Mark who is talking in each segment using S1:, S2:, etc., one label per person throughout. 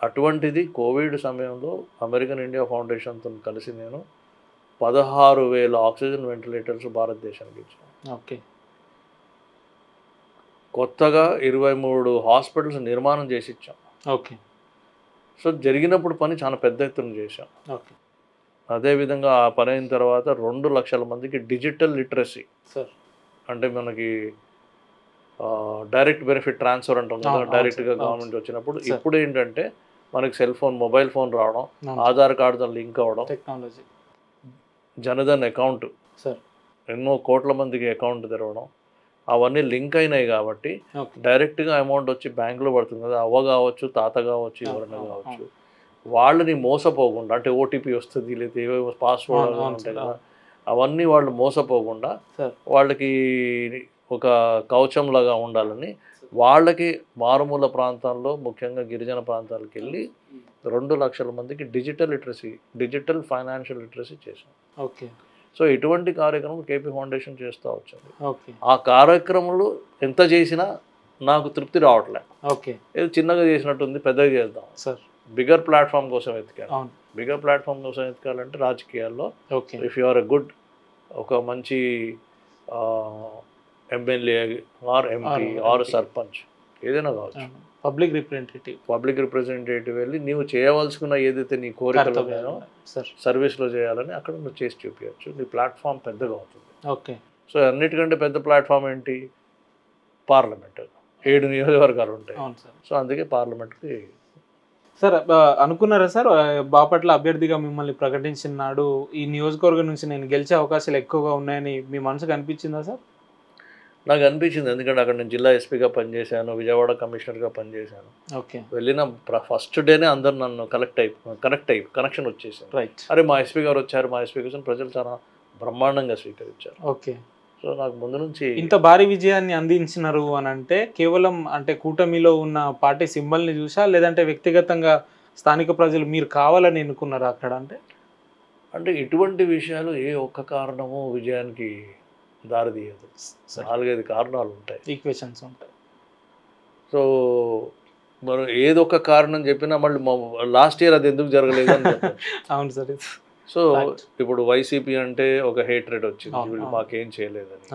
S1: అటువంటిది కోవిడ్ సమయంలో American India ఫౌండేషన్తో కలిసి నేను 16,000 ఆక్సిజన్ వెంటిలేటర్స్ భారతదేశానికి ఇచ్చాను.
S2: ఓకే.
S1: కొత్తగా 23 హాస్పిటల్స్ నిర్మాణం చేసి ఇచ్చాం.
S2: ఓకే.
S1: సో జరిగినప్పుడు పని చాలా పెద్ద ఎత్తున చేశాం.
S2: ఓకే.
S1: అదేవిధంగా ఆ పని అయిన తర్వాత 2 లక్షల మందికి డిజిటల్ లిటరసీ,
S2: సార్
S1: అంటే మనకి డైరెక్ట్ బెనిఫిట్ ట్రాన్స్ఫర్ అంటాం కదా, డైరెక్ట్గా గవర్నమెంట్ వచ్చినప్పుడు. ఇప్పుడు ఏంటంటే మనకి సెల్ ఫోన్, మొబైల్ ఫోన్ రావడం, ఆధార్ కార్డుతో లింక్ అవ్వడం,
S2: టెక్నాలజీ,
S1: జనధన్ అకౌంట్,
S2: సార్
S1: ఎన్నో కోట్ల మందికి అకౌంట్ తెరవడం, అవన్నీ లింక్ అయినాయి కాబట్టి డైరెక్ట్గా అమౌంట్ వచ్చి బ్యాంకులో పడుతుంది కదా. అవ్వ కావచ్చు, తాత కావచ్చు, ఎవరైనా కావచ్చు, వాళ్ళని మోసపోకుండా, అంటే ఓటీపీ వస్తుంది లేదా ఏవేవో పాస్వర్డ్ ఉంటాయి కదా, అవన్నీ వాళ్ళు మోసపోకుండా వాళ్ళకి ఒక కవచంలాగా ఉండాలని వాళ్ళకి మారుమూల ప్రాంతాల్లో, ముఖ్యంగా గిరిజన ప్రాంతాలకు వెళ్ళి 2 లక్షల మందికి digital literacy, digital financial literacy చేశాం.
S2: ఓకే.
S1: సో ఇటువంటి కార్యక్రమం కేపీ ఫౌండేషన్ చేస్తూ వచ్చింది.
S2: ఓకే.
S1: ఆ కార్యక్రమంలో ఎంత చేసినా నాకు తృప్తి రావట్లే.
S2: ఓకే.
S1: ఏదో చిన్నగా చేసినట్టుంది, పెద్దగా చేద్దాం
S2: సార్.
S1: బిగ్గర్ ప్లాట్ఫామ్ కోసం ఎత్తికాను.
S2: అవును.
S1: బిగ్గర్ ప్లాట్ఫామ్ కోసం ఎత్తుకాలంటే రాజకీయాల్లో
S2: okay,
S1: if you are a good, ఒక మంచి MLA or MP or sarpanch ఏదైనా కావచ్చు, పబ్లిక్ రిప్రజెంటేటివ్ వెళ్ళి నీవు చేయవలసిన ఏదైతే నీ కోరికలు ఉన్నాయో సర్వీస్లో చేయాలని అక్కడ నువ్వు చేసి చూపించచ్చు. నీ ప్లాట్ఫామ్ పెద్దగా అవుతుంది.
S2: ఓకే.
S1: సో అన్నిటికంటే పెద్ద ప్లాట్ఫామ్ ఏంటి? పార్లమెంట్. 7 నియోజకవర్గాలు ఉంటాయి. సో అందుకే పార్లమెంట్కి.
S2: సార్ అనుకున్నారా సార్, బాపట్ల అభ్యర్థిగా మిమ్మల్ని ప్రకటించిన నాడు ఈ నియోజకవర్గం నుంచి నేను గెలిచే అవకాశాలు ఎక్కువగా ఉన్నాయని మీ మనసుకు అనిపించిందా సార్?
S1: నాకు అనిపించింది, ఎందుకంటే అక్కడ నేను జిల్లా ఎస్పీగా పనిచేశాను, విజయవాడ కమిషనర్గా పనిచేశాను.
S2: ఓకే.
S1: వెళ్ళిన ఫస్ట్ డేనే అందరు నన్ను కనెక్షన్ వచ్చేసాను.
S2: రైట్.
S1: అరే మా ఎస్పీ గారు వచ్చారు, మా ఎస్పీ గారు, ప్రజలు చాలా బ్రహ్మాండంగా స్వీకరించారు.
S2: ఓకే.
S1: సో నాకు ముందు నుంచి
S2: ఇంత భారీ విజయాన్ని అందించినారు అని అంటే కేవలం అంటే కూటమిలో ఉన్న పార్టీ సింబల్ని చూసా, లేదంటే వ్యక్తిగతంగా స్థానిక ప్రజలు మీరు కావాలని ఎన్నుకున్నారా అక్కడ?
S1: అంటే ఇటువంటి విషయాలు ఏ ఒక్క కారణము విజయానికి దారితీయదు. 4-5 కారణాలు ఉంటాయి,
S2: ఈక్వేషన్స్ ఉంటాయి.
S1: సో మనం ఏదొక కారణం చెప్పినా మళ్ళీ లాస్ట్ ఇయర్ అది ఎందుకు జరగలేదు అని చెప్పారు.
S2: అవును సార్.
S1: సో ఇప్పుడు వైసీపీ అంటే ఒక హేట్రెడ్ వచ్చింది, వీళ్ళు మాకేం చేయలేదని.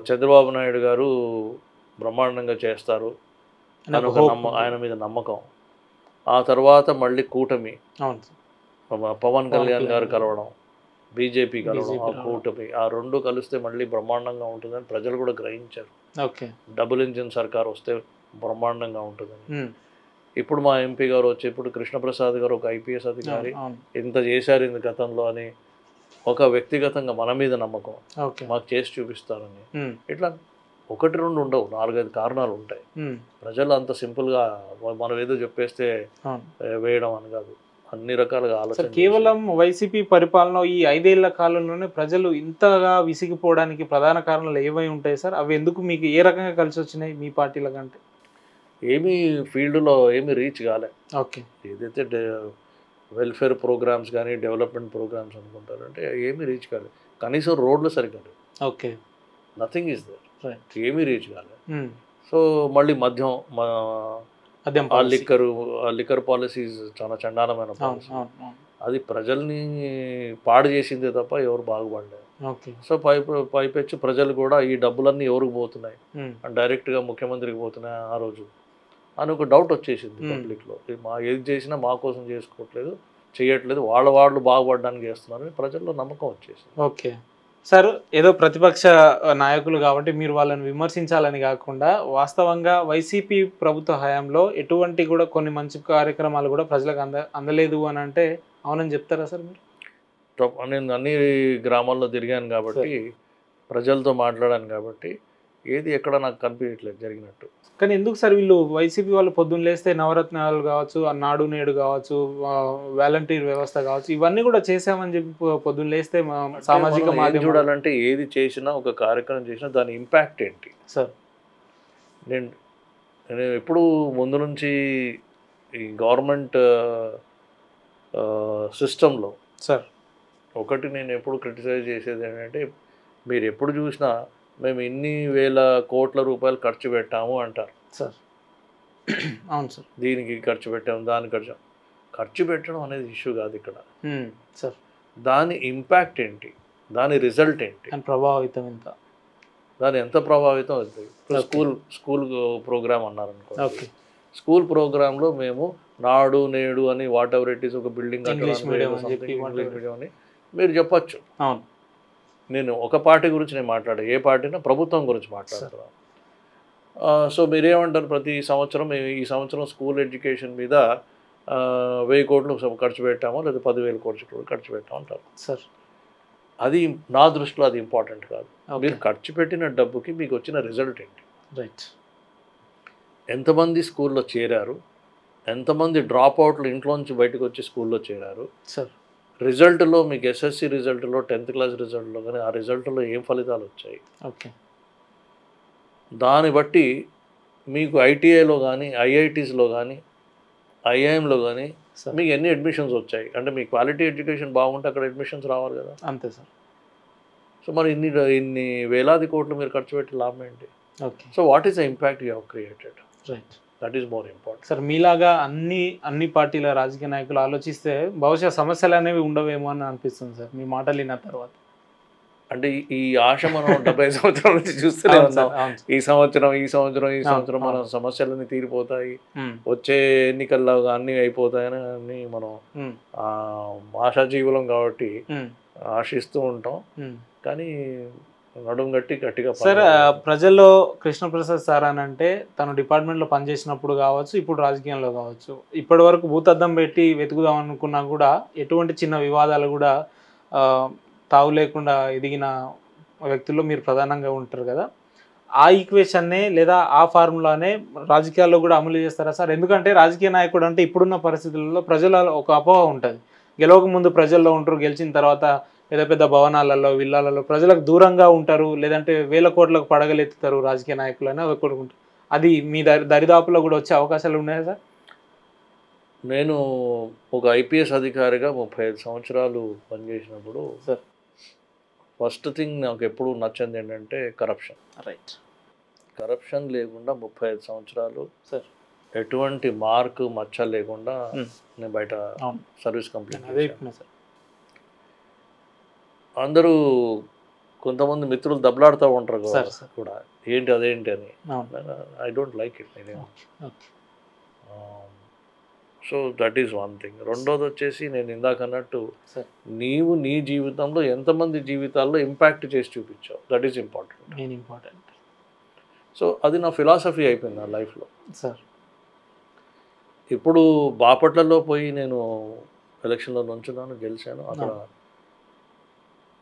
S1: చంద్రబాబు నాయుడు గారు బ్రహ్మాండంగా చేస్తారు, ఆయన మీద నమ్మకం. ఆ తర్వాత మళ్ళీ కూటమి, పవన్ కళ్యాణ్ గారు కలవడం, బీజేపీ కలవడం, ఆ కూటమి, ఆ 2 కలిస్తే మళ్ళీ బ్రహ్మాండంగా ఉంటుందని ప్రజలు కూడా గ్రహించారు. డబుల్ ఇంజిన్ సర్కార్ వస్తే బ్రహ్మాండంగా ఉంటుందని. ఇప్పుడు మా ఎంపీ గారు వచ్చి, ఇప్పుడు కృష్ణప్రసాద్ గారు ఒక ఐపీఎస్ అధికారి, ఇంత చేశారు ఇంత గతంలో అని ఒక వ్యక్తిగతంగా మన మీద నమ్మకం, మాకు చేసి చూపిస్తారని. ఇట్లా 1-2 ఉండవు, 4-5 కారణాలు ఉంటాయి. ప్రజలు అంత సింపుల్గా మనం ఏదో చెప్పేస్తే వేయడం అని కాదు, అన్ని రకాలుగా ఆలోచన.
S2: కేవలం వైసీపీ పరిపాలన ఈ 5 ఏళ్ల కాలంలోనే ప్రజలు ఇంతగా విసిగిపోవడానికి ప్రధాన కారణాలు ఏమై ఉంటాయి సార్? అవి ఎందుకు మీకు ఏ రకంగా కలిసి వచ్చినాయి మీ పార్టీల కంటే?
S1: ఏమీ ఫీల్డ్లో ఏమీ రీచ్ కాలే.
S2: ఓకే.
S1: ఏదైతే వెల్ఫేర్ ప్రోగ్రామ్స్ కానీ డెవలప్మెంట్ ప్రోగ్రామ్స్ అనుకుంటారు, అంటే ఏమీ రీచ్ కాలేదు. కనీసం రోడ్లు సరిగ్గా లేవు.
S2: ఓకే.
S1: నథింగ్ ఈజ్ దేర్, ఏమీ రీచ్ కాలేదు. సో మళ్ళీ మద్యం, లిక్కర్ పాలసీస్ చాలా చండాలమైన పాలసీ. అది ప్రజల్ని పాడు చేసిందే తప్ప ఎవరు బాగుపడలేదు. సో పైపెచ్చి ప్రజలు కూడా ఈ డబ్బులన్నీ ఎవరికి పోతున్నాయి, డైరెక్ట్గా ముఖ్యమంత్రికి పోతున్నాయి ఆ రోజు అని ఒక డౌట్ వచ్చేసింది పబ్లిక్లో. ఏది చేసినా మా కోసం చేసుకోవట్లేదు, చేయట్లేదు, వాళ్ళు బాగుపడడానికి చేస్తున్నారని ప్రజల్లో నమ్మకం వచ్చేసింది.
S2: ఓకే సార్, ఏదో ప్రతిపక్ష నాయకులు కాబట్టి మీరు వాళ్ళని విమర్శించాలని కాకుండా వాస్తవంగా వైసీపీ ప్రభుత్వ హయాంలో ఎటువంటి కూడా కొన్ని మంచి కార్యక్రమాలు కూడా ప్రజలకు అందలేదు అని అంటే అవునని చెప్తారా సార్ మీరు?
S1: నేను అన్ని గ్రామాల్లో తిరిగాను కాబట్టి, ప్రజలతో మాట్లాడాను కాబట్టి ఏది ఎక్కడ నాకు కనిపించట్లేదు జరిగినట్టు.
S2: కానీ ఎందుకు సార్ వీళ్ళు వైసీపీ వాళ్ళు పొద్దున్న లేస్తే నవరత్నాలు కావచ్చు, నాడు నేడు కావచ్చు, వాలంటీర్ వ్యవస్థ కావచ్చు, ఇవన్నీ కూడా చేసామని చెప్పి పొద్దున్న లేస్తే సామాజిక మాధ్యమం
S1: చూడాలంటే ఏది చేసినా, ఒక కార్యక్రమం చేసినా దాని ఇంపాక్ట్ ఏంటి
S2: సార్?
S1: నేను ఎప్పుడు ముందు నుంచి ఈ గవర్నమెంట్ సిస్టంలో
S2: సార్
S1: ఒకటి నేను ఎప్పుడు క్రిటిసైజ్ చేసేది ఏంటంటే, మీరు ఎప్పుడు చూసినా మేము ఇన్ని వేల కోట్ల రూపాయలు ఖర్చు పెట్టాము అంటారు
S2: సార్. అవును సార్.
S1: దీనికి ఖర్చు పెట్టాం, దానికి ఖర్చు పెట్టడం అనేది ఇష్యూ కాదు ఇక్కడ.
S2: సార్
S1: దాని ఇంపాక్ట్ ఏంటి, దాని రిజల్ట్ ఏంటి,
S2: దాని ప్రభావితం ఎంత,
S1: దాని ఎంత ప్రభావితం అవుతుంది. ఇప్పుడు స్కూల్ ప్రోగ్రామ్ అన్నారనుకో,
S2: ఓకే
S1: స్కూల్ ప్రోగ్రాంలో మేము నాడు నేడు అని వాట్ ఎవర్ ఇట్ ఈస్ ఒక బిల్డింగ్
S2: ఇంగ్లీష్ మీడియం
S1: అని మీరు చెప్పచ్చు.
S2: అవును.
S1: నేను ఒక పార్టీ గురించి నేను మాట్లాడే, ఏ పార్టీనా ప్రభుత్వం గురించి మాట్లాడుతున్నాను. సో మీరేమంటారు, ప్రతి సంవత్సరం ఈ సంవత్సరం స్కూల్ ఎడ్యుకేషన్ మీద 1000 కోట్లు ఖర్చు పెట్టామో లేదా 10,000 కోట్లు ఖర్చు పెట్టామంటారు
S2: సార్.
S1: అది నా దృష్టిలో అది ఇంపార్టెంట్ కాదు. మీరు ఖర్చు పెట్టిన డబ్బుకి మీకు వచ్చిన రిజల్ట్ ఏంటి,
S2: రైట్,
S1: ఎంతమంది స్కూల్లో చేరారు, ఎంతమంది డ్రాప్ అవుట్లు ఇంట్లోంచి బయటకు వచ్చి స్కూల్లో చేరారు
S2: సార్,
S1: రిజల్ట్లో మీకు ఎస్ఎస్సి రిజల్ట్లో 10th క్లాస్ రిజల్ట్లో కానీ ఆ రిజల్ట్లో ఏం ఫలితాలు వచ్చాయి,
S2: ఓకే,
S1: దాన్ని బట్టి మీకు ఐటీఐలో కానీ ఐఐటీస్లో కానీ ఐఐఎంలో కానీ మీకు ఎన్ని అడ్మిషన్స్ వచ్చాయి అంటే మీ క్వాలిటీ ఎడ్యుకేషన్ బాగుంటే అక్కడ అడ్మిషన్స్ రావాలి కదా.
S2: అంతే సార్.
S1: సో మరి ఇన్ని వేలాది కోట్లు మీరు ఖర్చు పెట్టి లాభం ఏంటి.
S2: Okay,
S1: so what is the impact you have created,
S2: right,
S1: that is more important.
S2: Sir మీలాగా అన్ని పార్టీల రాజకీయ నాయకులు ఆలోచిస్తే బహుశా సమస్యలు అనేవి ఉండవేమో అని అనిపిస్తుంది సార్ మీ మాటలు విన్న తర్వాత.
S1: అంటే ఈ ఆశ మనం 70 సంవత్సరాల నుంచి చూస్తూనే ఉన్నాం. ఈ సంవత్సరం మన సమస్యలన్నీ తీరిపోతాయి, వచ్చే ఎన్నికల్లో అన్నీ అయిపోతాయని అన్ని మనం ఆశాజీవులం కాబట్టి ఆశిస్తూ ఉంటాం. కానీ నడుం గట్టిగా
S2: సార్ ప్రజల్లో కృష్ణప్రసాద్ సార్ అని అంటే తను డిపార్ట్మెంట్లో పనిచేసినప్పుడు కావచ్చు, ఇప్పుడు రాజకీయంలో కావచ్చు, ఇప్పటి వరకు భూతద్దం పెట్టి వెతుకుదాం అనుకున్నా కూడా ఎటువంటి చిన్న వివాదాలు కూడా తావు లేకుండా ఎదిగిన వ్యక్తుల్లో మీరు ప్రధానంగా ఉంటారు కదా. ఆ ఈక్వేషన్నే లేదా ఆ ఫార్ములానే రాజకీయాల్లో కూడా అమలు చేస్తారా సార్? ఎందుకంటే రాజకీయ నాయకుడు అంటే ఇప్పుడున్న పరిస్థితులలో ప్రజలలో ఒక అపోహ ఉంటుంది, గెలవక ముందు ప్రజల్లో ఉంటారు, గెలిచిన తర్వాత పెద్ద పెద్ద భవనాలలో విల్లాలలో ప్రజలకు దూరంగా ఉంటారు, లేదంటే 1000 కోట్లకు పడగలెత్తుతారు రాజకీయ నాయకులు అని ఒకటి ఉంటుంది. అది మీ దరిదాపులో కూడా వచ్చే అవకాశాలు ఉన్నాయా సార్?
S1: నేను ఒక ఐపీఎస్ అధికారిగా 35 సంవత్సరాలు పనిచేసినప్పుడు
S2: సార్
S1: ఫస్ట్ థింగ్ నాకు ఎప్పుడు నచ్చింది ఏంటంటే కరప్షన్.
S2: రైట్,
S1: కరప్షన్ లేకుండా 35 సంవత్సరాలు
S2: సార్
S1: ఎటువంటి మార్కు మచ్చ లేకుండా నేను బయట సర్వీస్ కంప్లీట్ చేశాను. అందరూ కొంతమంది మిత్రులు దెబ్బలాడుతూ ఉంటారు కూడా, ఏంటి అదేంటి అని. I don't like it. నేనేమో so that is one thing. రెండోది వచ్చేసి నేను ఇందాక అన్నట్టు నీవు నీ జీవితంలో ఎంతమంది జీవితాల్లో ఇంపాక్ట్ చేసి చూపించావు, దట్ ఈస్ ఇంపార్టెంట్. సో అది నా ఫిలాసఫీ అయిపోయింది నా లైఫ్లో
S2: సార్.
S1: ఇప్పుడు బాపట్లలో పోయి నేను ఎలక్షన్లో నుంచున్నాను, గెలిచాను. అక్కడ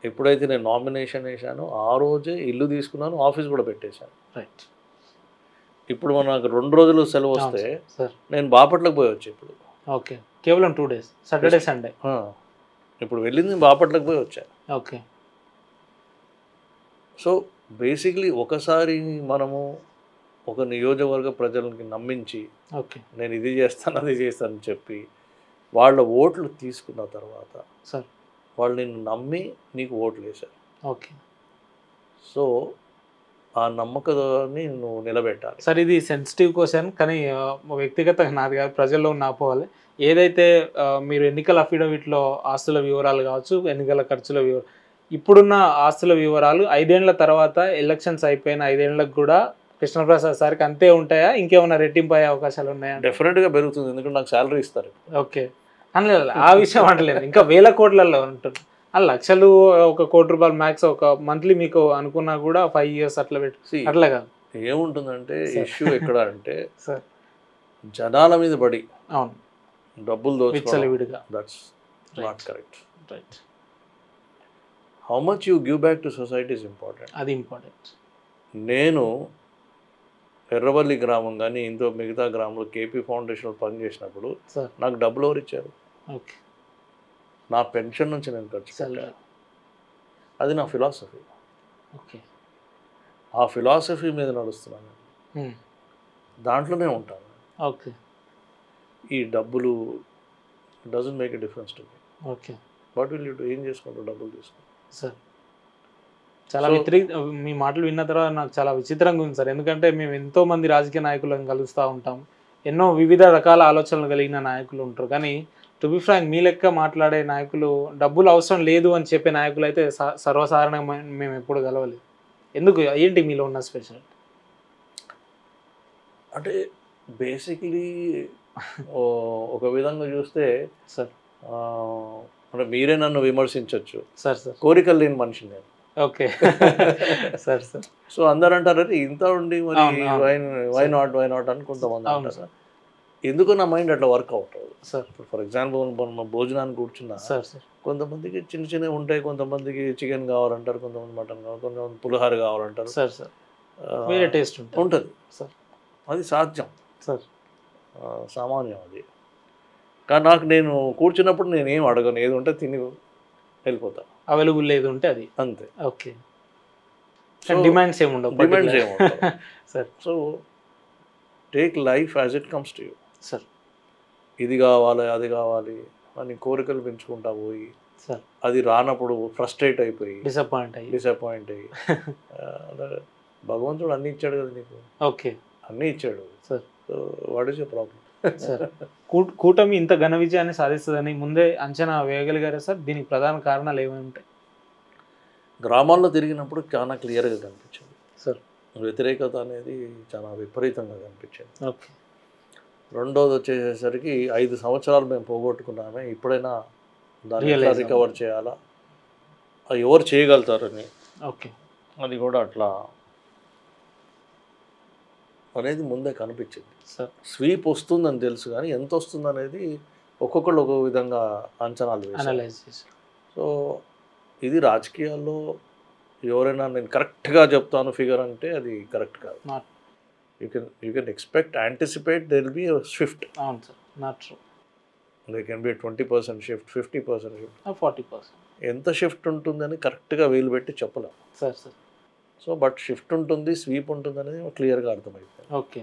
S1: ఎప్పుడైతే నేను నామినేషన్ వేసానో ఆ రోజే ఇల్లు తీసుకున్నాను, ఆఫీస్ కూడా పెట్టేశాను.
S2: రైట్,
S1: ఇప్పుడు నాకు 2 రోజులు సెలవు వస్తే నేను బాపట్లకు పోయి వచ్చా. ఇప్పుడు
S2: ఓకే, కేవలం 2 days, సాటర్డే సండే.
S1: ఇప్పుడు వెళ్ళింది బాపట్లకు పోయి వచ్చా.
S2: ఓకే,
S1: సో బేసిక్లీ ఒకసారి మనము ఒక నియోజకవర్గ ప్రజలకి నమ్మించి
S2: ఓకే
S1: నేను ఇది చేస్తాను అది చేస్తాను అని చెప్పి వాళ్ళ ఓట్లు తీసుకున్న తర్వాత
S2: సార్
S1: వాళ్ళు నిన్ను నమ్మి నీకు ఓట్లు వేశారు.
S2: ఓకే,
S1: సో ఆ నమ్మకాన్ని నువ్వు నిలబెట్టాలి.
S2: సార్ ఇది సెన్సిటివ్ క్వశ్చన్, కానీ వ్యక్తిగతంగా నాది కాదు, ప్రజల్లో ఉన్న అపోవాలి. ఏదైతే మీరు ఎన్నికల అఫిడవిట్లో ఆస్తుల వివరాలు కావచ్చు, ఎన్నికల ఖర్చుల వివరాలు, ఇప్పుడున్న ఆస్తుల వివరాలు 5 ఏళ్ల తర్వాత ఎలక్షన్స్ అయిపోయిన 5 ఏళ్లకు కూడా కృష్ణప్రసాద్ సార్కి అంతే ఉంటాయా, ఇంకేమైనా రెట్టింపు అయ్యే అవకాశాలు ఉన్నాయా?
S1: డెఫినెట్గా పెరుగుతుంది, ఎందుకంటే నాకు శాలరీ ఇస్తారు.
S2: ఓకే, అనలేదు ఆ విషయం అంటలేదు, ఇంకా 1000 కోట్లలో ఉంటుంది. లక్షలు, 1 కోటి రూపాయలు మ్యాక్స్ ఒక మంత్లీ మీకు అనుకున్నా కూడా 5 years అట్లా పెట్టి అట్లా కాదు.
S1: ఏముంటుందంటే ఇష్యూ ఎక్కడ అంటే సార్ జనాల మీద పడి
S2: అవును
S1: డబ్బులు దోచుకోవడం, that's not correct.
S2: Right,
S1: how much you give back to society is important.
S2: అది ఇంపార్టెంట్.
S1: నేను ఎర్రవల్లి గ్రామం కానీ ఇంతో మిగతా గ్రామంలో కేపీ ఫౌండేషన్లో పనిచేసినప్పుడు నాకు డబ్బులు ఎవరు ఇచ్చారు?
S2: ఓకే,
S1: నా పెన్షన్ నుంచి నేను ఖర్చు పెట్టాను. అది నా ఫిలాసఫీ.
S2: ఓకే,
S1: ఆ ఫిలాసఫీ మీద నడుస్తున్నాను, దాంట్లోనే ఉంటాను.
S2: ఓకే,
S1: ఈ డబ్బులు doesn't make a difference to me.
S2: Okay,
S1: what will you do? ఏం చేసుకుంటావు డబ్బులు తీసుకుంటావు?
S2: సార్ చాలా మీ మాటలు విన్న తర్వాత నాకు చాలా విచిత్రంగా ఉంది సార్. ఎందుకంటే మేము ఎంతోమంది రాజకీయ నాయకులను కలుస్తూ ఉంటాం, ఎన్నో వివిధ రకాల ఆలోచనలు కలిగిన నాయకులు ఉంటారు. కానీ టు బి ఫ్రాంక్ మీ లెక్క మాట్లాడే నాయకులు, డబ్బులు అవసరం లేదు అని చెప్పే నాయకులు అయితే సర్వసాధారణంగా మేము ఎప్పుడు కలవలేదు. ఎందుకు, ఏంటి మీలో ఉన్న స్పెషల్?
S1: అంటే బేసిక్లీ ఒక విధంగా చూస్తే
S2: సార్,
S1: అంటే మీరే నన్ను విమర్శించవచ్చు,
S2: సార్ సార్
S1: కోరికలు లేని మనిషి నేను.
S2: Okay sir sir.
S1: సో అందరు అంటారు అరే ఇంత ఉండి మరి వై నాట్ అని కొంతమంది
S2: అవును
S1: అంటారు.
S2: సార్.
S1: ఎందుకు నా మైండ్ అట్లా వర్క్ అవుట్ అవ్వదు
S2: సార్.
S1: ఇప్పుడు ఫర్ ఎగ్జాంపుల్ మనం భోజనానికి కూర్చున్నా,
S2: సార్ సార్
S1: కొంతమందికి చిన్న చిన్నవి ఉంటాయి, కొంతమందికి చికెన్ కావాలంటారు, కొంతమంది మటన్ కావాలి, కొంతమంది పులిహార కావాలంటారు.
S2: సార్ సార్ వేరే టేస్ట్
S1: ఉంటుంది
S2: సార్.
S1: అది సాధ్యం
S2: సార్,
S1: సామాన్యం అది. కానీ నాకు నేను కూర్చున్నప్పుడు నేను ఏం అడగను, ఏది ఉంటే తిని వెళ్ళిపోతా.
S2: అవైలబుల్ లేదు ఉంటే అది
S1: అంతే.
S2: ఓకే. డిమాండ్స్ ఏముండవు.
S1: డిమాండ్స్ ఏముంటాయి
S2: sir.
S1: So take life as it comes to you.
S2: Sir,
S1: ఇది కావాలి అది కావాలి అని కోరికలు పెంచుకుంటా పోయి
S2: సార్
S1: అది రానప్పుడు ఫ్రస్ట్రేట్ అయిపోయి
S2: డిసప్పాయింట్
S1: అయ్యి భగవంతుడు అన్నీ ఇచ్చాడు కదా నీకు.
S2: ఓకే,
S1: అన్నీ ఇచ్చాడు.
S2: Sir.
S1: So what is your problem?
S2: Sir, కూటమి ఇంత ఘన విజయాన్ని సాధిస్తుందని ముందే అంచనా వేయగలిగారా సార్? దీనికి ప్రధాన కారణాలు ఏమేమి ఉంటాయి?
S1: గ్రామాల్లో తిరిగినప్పుడు చాలా క్లియర్గా కనిపించింది
S2: సార్.
S1: వ్యతిరేకత అనేది చాలా విపరీతంగా కనిపించింది.
S2: ఓకే.
S1: రెండోది వచ్చేసరికి 5 సంవత్సరాలు మేము పోగొట్టుకున్నామే, ఇప్పుడైనా దాన్ని ఎలా రికవర్ చేయాలా, అది ఎవరు చేయగలుగుతారని.
S2: ఓకే.
S1: అది కూడా అట్లా అనేది ముందే కనిపించింది.
S2: సార్,
S1: స్వీప్ వస్తుందని తెలుసు కానీ ఎంత వస్తుంది అనేది ఒక్కొక్కళ్ళు ఒక్కొక్క విధంగా అంచనాలు వేశారు. సో ఇది రాజకీయాల్లో ఎవరైనా నేను కరెక్ట్గా చెప్తాను ఫిగర్ అంటే అది కరెక్ట్ కాదు. You can expect, anticipate there will be a shift.
S2: అవును sir, not true.
S1: They can be 20% shift, 50% shift,
S2: 40%.
S1: ఎంత షిఫ్ట్ ఉంటుందని కరెక్ట్గా వీలు పెట్టి చెప్పలేం
S2: సార్. సార్,
S1: సో బట్ షిఫ్ట్ ఉంటుంది, స్వీప్ ఉంటుంది అనేది క్లియర్గా అర్థమైపోయింది.
S2: Okay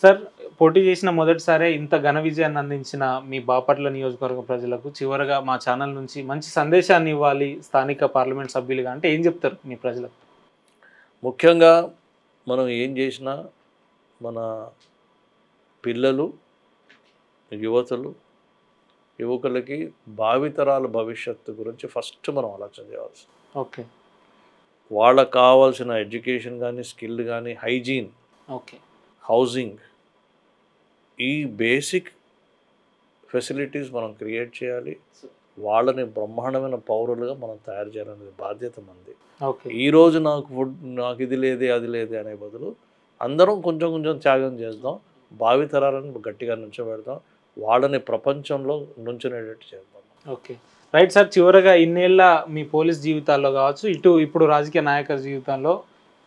S2: sir. పోటీ చేసిన మొదటిసారే ఇంత ఘన విజయాన్ని అందించిన మీ బాపట్ల నియోజకవర్గ ప్రజలకు చివరగా మా ఛానల్ నుంచి మంచి సందేశాన్ని ఇవ్వాలి స్థానిక పార్లమెంట్ సభ్యులుగా అంటే ఏం చెప్తారు మీ ప్రజలకు?
S1: ముఖ్యంగా మనం ఏం చేసినా మన పిల్లలు, యువకులకి భావితరాల భవిష్యత్తు గురించి ఫస్ట్ మనం ఆలోచన చేయాల్సి.
S2: ఓకే.
S1: వాళ్ళకు కావాల్సిన ఎడ్యుకేషన్ కానీ, స్కిల్ కానీ, హైజీన్,
S2: ఓకే,
S1: హౌసింగ్, ఈ బేసిక్ ఫెసిలిటీస్ మనం క్రియేట్ చేయాలి. వాళ్ళని బ్రహ్మాండమైన పౌరులుగా మనం తయారు చేయాలనే బాధ్యత మనది.
S2: ఓకే.
S1: ఈరోజు నాకు ఇది లేదే అది లేదే అనే బదులు అందరం కొంచెం కొంచెం త్యాగం చేద్దాం, భావితరాలను గట్టిగా నుంచోబెడదాం, వాళ్ళని ప్రపంచంలో నుంచునేటట్టు చేద్దాం.
S2: Okay, right sir. చివరగా ఇన్నేళ్ళ మీ పోలీస్ జీవితాల్లో కావచ్చు, ఇప్పుడు రాజకీయ నాయకుల జీవితంలో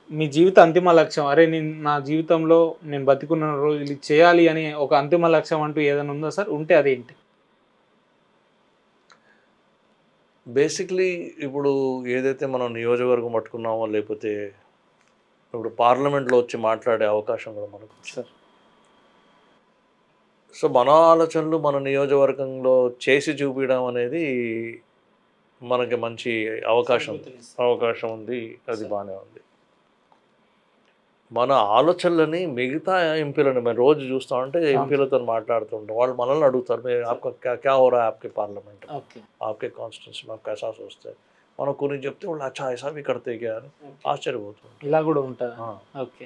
S2: మీ జీవిత అంతిమ లక్ష్యం, అరే నా జీవితంలో నేను బతికున్న రోజులు ఇది చేయాలి అని ఒక అంతిమ లక్ష్యం అంటూ ఏదైనా ఉందా సార్? ఉంటే అదేంటి?
S1: బేసిక్లీ ఇప్పుడు ఏదైతే మనం నియోజకవర్గం పట్టుకున్నామో, లేకపోతే ఇప్పుడు పార్లమెంట్లో వచ్చి మాట్లాడే అవకాశం కూడా మనకు
S2: సార్.
S1: సో మన ఆలోచనలు మన నియోజకవర్గంలో చేసి చూపించడం అనేది మనకి మంచి అవకాశం ఉంది, అది బాగానే ఉంది. మన ఆలోచనలని మిగతా ఎంపీలను మేము రోజు చూస్తూ ఉంటే ఎంపీలతో మాట్లాడుతూ ఉంటాం, వాళ్ళు మనల్ని అడుగుతారు आपका क्या हो रहा है आपके पार्लियामेंट में, आपके कॉन्स्टिट्यूंसी में आपका ऐसा सोचते हैं, మనం కొన్ని చెప్తే వాళ్ళు అచ్చా ఐసా भी करते क्या అని ఆశ్చర్యపోతుంది.
S2: ఇలా కూడా ఉంటుంది. ఓకే.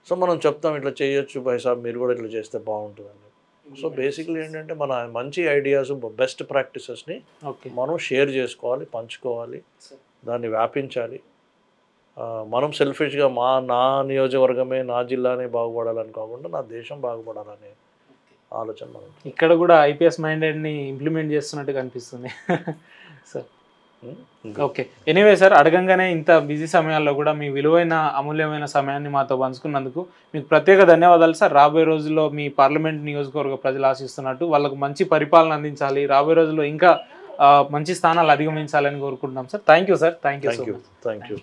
S1: సో మనం చెప్తాం ఇట్లా చేయొచ్చు భైసాబ్, మీరు కూడా ఇట్లా చేస్తే బాగుంటుందని. సో బేసిక్లీ ఏంటంటే మన మంచి ఐడియాస్, బెస్ట్ ప్రాక్టీసెస్ని మనం షేర్ చేసుకోవాలి, పంచుకోవాలి, దాన్ని వ్యాపించాలి. మనం సెల్ఫిష్గా నా నియోజకవర్గమే, నా జిల్లానే బాగుపడాలని కాకుండా నా దేశం బాగుపడాలనే ఆలోచన మనం.
S2: ఇక్కడ కూడా ఐపీఎస్ మైండెడ్ని ఇంప్లిమెంట్ చేస్తున్నట్టు కనిపిస్తుంది సార్. ఓకే, ఎనీవే సార్, అడగంగానే ఇంత బిజీ సమయాల్లో కూడా మీ విలువైన అమూల్యమైన సమయాన్ని మాతో పంచుకున్నందుకు మీకు ప్రత్యేక ధన్యవాదాలు సార్. రాబోయే రోజుల్లో మీ పార్లమెంట్ నియోజకవర్గ ప్రజలు ఆశిస్తున్నట్టు వాళ్ళకు మంచి పరిపాలన అందించాలి, రాబోయే రోజుల్లో ఇంకా మంచి స్థానాలు అధిగమించాలని కోరుకుంటున్నాం sir. Thank you sir. Thank you.